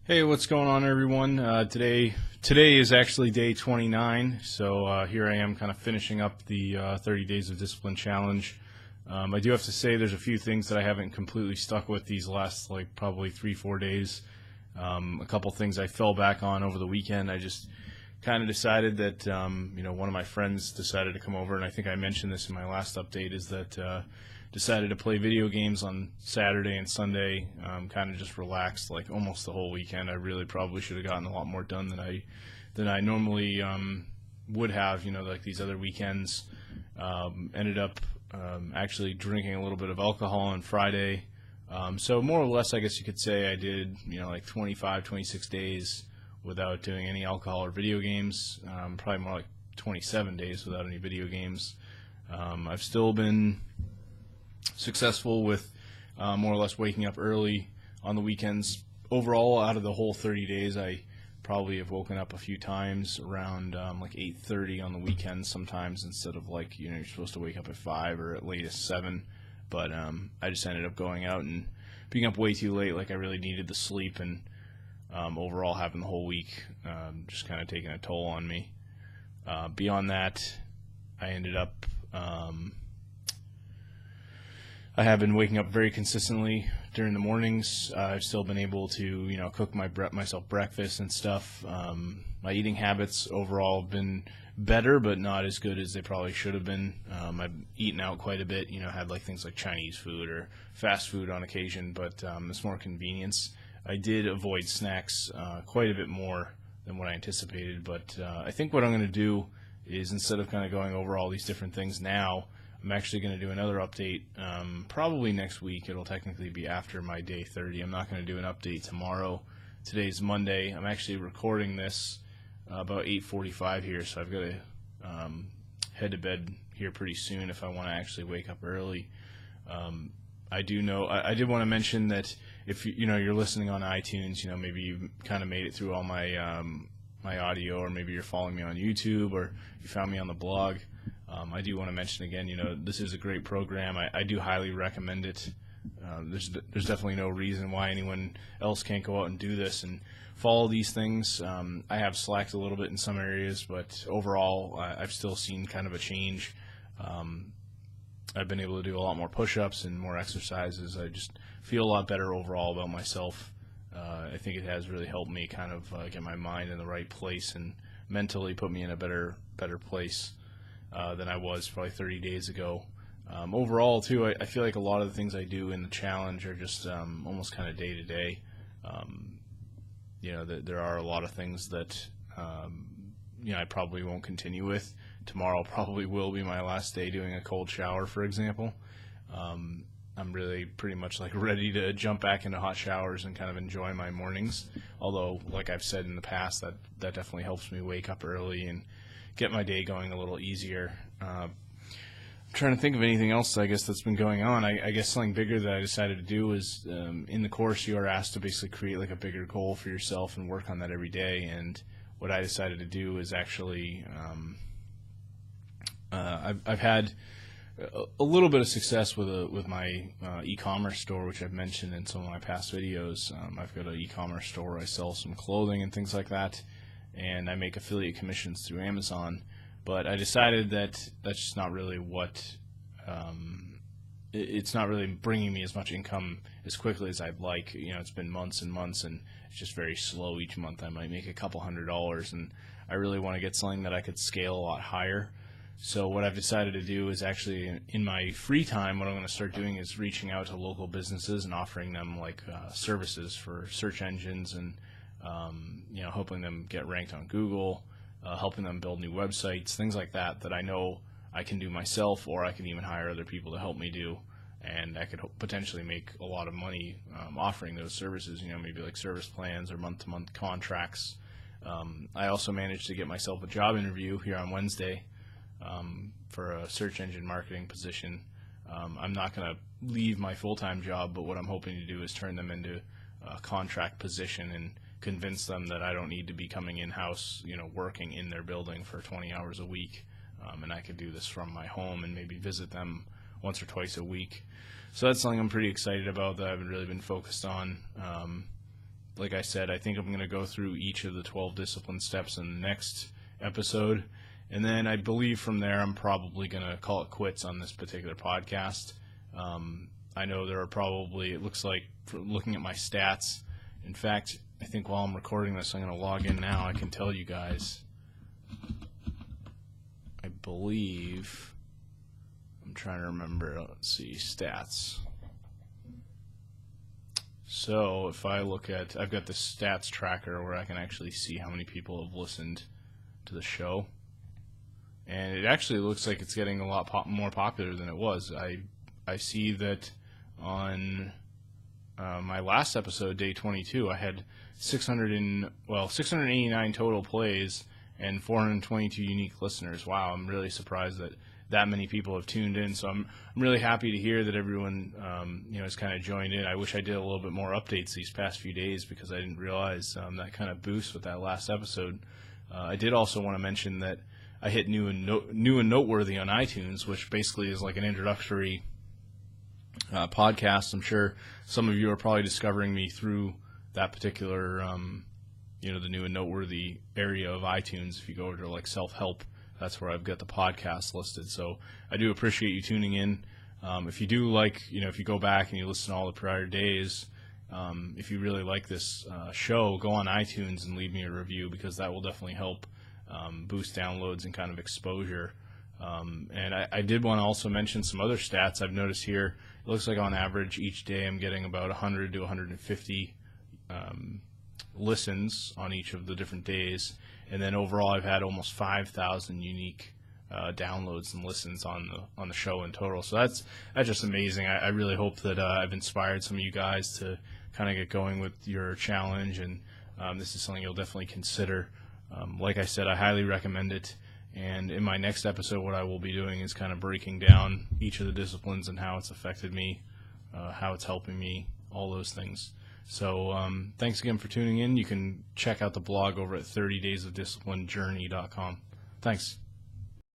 Hey, what's going on, everyone? Today is actually day 29, so here I am kind of finishing up the 30 Days of Discipline Challenge. I do have to say there's a few things that I haven't completely stuck with these last, probably 3-4 days. A couple things I fell back on over the weekend. I just kind of decided that, one of my friends decided to come over, and I think I mentioned this in my last update, is that decided to play video games on Saturday and Sunday, kind of just relaxed like almost the whole weekend. I really probably should have gotten a lot more done than I normally would have, like these other weekends. Ended up actually drinking a little bit of alcohol on Friday. So more or less, I guess you could say I did, like 25, 26 days without doing any alcohol or video games. Probably more like 27 days without any video games. I've still been successful with more or less waking up early on the weekends. Overall, out of the whole 30 days, I probably have woken up a few times around 8:30 on the weekends sometimes, instead of you're supposed to wake up at 5 or at latest 7. But I just ended up going out and being up way too late. I really needed the sleep, and overall having the whole week just kind of taking a toll on me. Beyond that, I ended up I have been waking up very consistently during the mornings. I've still been able to, cook myself breakfast and stuff. My eating habits overall have been better, but not as good as they probably should have been. I've eaten out quite a bit, had things like Chinese food or fast food on occasion, but it's more convenience. I did avoid snacks quite a bit more than what I anticipated, but I think what I'm going to do is, instead of kind of going over all these different things now, I'm actually going to do another update probably next week. It'll technically be after my day 30. I'm not going to do an update tomorrow. Today's Monday. I'm actually recording this about 8:45 here, so I've got to head to bed here pretty soon if I want to actually wake up early. I do know I did want to mention that if you're listening on iTunes, maybe you kind of made it through all my my audio, or maybe you're following me on YouTube, or you found me on the blog. I do want to mention again, this is a great program. I do highly recommend it. There's definitely no reason why anyone else can't go out and do this and follow these things. I have slacked a little bit in some areas, but overall, I've still seen kind of a change. I've been able to do a lot more push-ups and more exercises. I just feel a lot better overall about myself. I think it has really helped me kind of get my mind in the right place and mentally put me in a better place than I was probably 30 days ago. Overall, too, I feel like a lot of the things I do in the challenge are just almost kind of day to day. There are a lot of things that I probably won't continue with. Tomorrow probably will be my last day doing a cold shower, for example. I'm really pretty much ready to jump back into hot showers and kind of enjoy my mornings. Although, like I've said in the past, that definitely helps me wake up early and get my day going a little easier. I'm trying to think of anything else, I guess, that's been going on. I guess something bigger that I decided to do is, in the course, you are asked to basically create a bigger goal for yourself and work on that every day. And what I decided to do is actually, I've had a little bit of success with my e-commerce store, which I've mentioned in some of my past videos. I've got an e-commerce store where I sell some clothing and things like that, and I make affiliate commissions through Amazon. But I decided that that's just not really it's not really bringing me as much income as quickly as I'd like. It's been months and months, and it's just very slow each month. I might make a couple $100, and I really want to get something that I could scale a lot higher. So what I've decided to do is, actually, in my free time, what I'm going to start doing is reaching out to local businesses and offering them services for search engines, and helping them get ranked on Google, helping them build new websites, things like that I know I can do myself, or I can even hire other people to help me do, and I could potentially make a lot of money offering those services, maybe service plans or month-to-month contracts. I also managed to get myself a job interview here on Wednesday for a search engine marketing position. I'm not going to leave my full-time job, but what I'm hoping to do is turn them into a contract position and convince them that I don't need to be coming in-house, working in their building for 20 hours a week, and I could do this from my home and maybe visit them once or twice a week. So that's something I'm pretty excited about, that I've really been focused on. like I said, I think I'm going to go through each of the 12 discipline steps in the next episode. And then I believe from there I'm probably going to call it quits on this particular podcast. I know there are probably, it looks like, looking at my stats, in fact, I think while I'm recording this, I'm going to log in now. I can tell you guys, I believe, I'm trying to remember, let's see, stats. So if I look at, I've got the stats tracker where I can actually see how many people have listened to the show. And it actually looks like it's getting a lot more popular than it was. I see that on my last episode, day 22, I had 689 total plays and 422 unique listeners. Wow, I'm really surprised that many people have tuned in. So I'm really happy to hear that everyone has kind of joined in. I wish I did a little bit more updates these past few days because I didn't realize that kind of boost with that last episode. I did also want to mention that I hit new and noteworthy on iTunes, which basically is like an introductory podcast. I'm sure some of you are probably discovering me through that particular, the new and noteworthy area of iTunes. If you go over to like self-help, that's where I've got the podcast listed. So I do appreciate you tuning in. If you do like, if you go back and you listen to all the prior days, if you really like this show, go on iTunes and leave me a review because that will definitely help boost downloads and kind of exposure. And I did want to also mention some other stats I've noticed here. It looks like on average each day I'm getting about 100 to 150 listens on each of the different days. And then overall I've had almost 5,000 unique downloads and listens on the show in total. So that's just amazing. I really hope that I've inspired some of you guys to kind of get going with your challenge, and this is something you'll definitely consider. Like I said, I highly recommend it. And in my next episode, what I will be doing is kind of breaking down each of the disciplines and how it's affected me, how it's helping me, all those things. So thanks again for tuning in. You can check out the blog over at 30daysofdisciplinejourney.com. Thanks.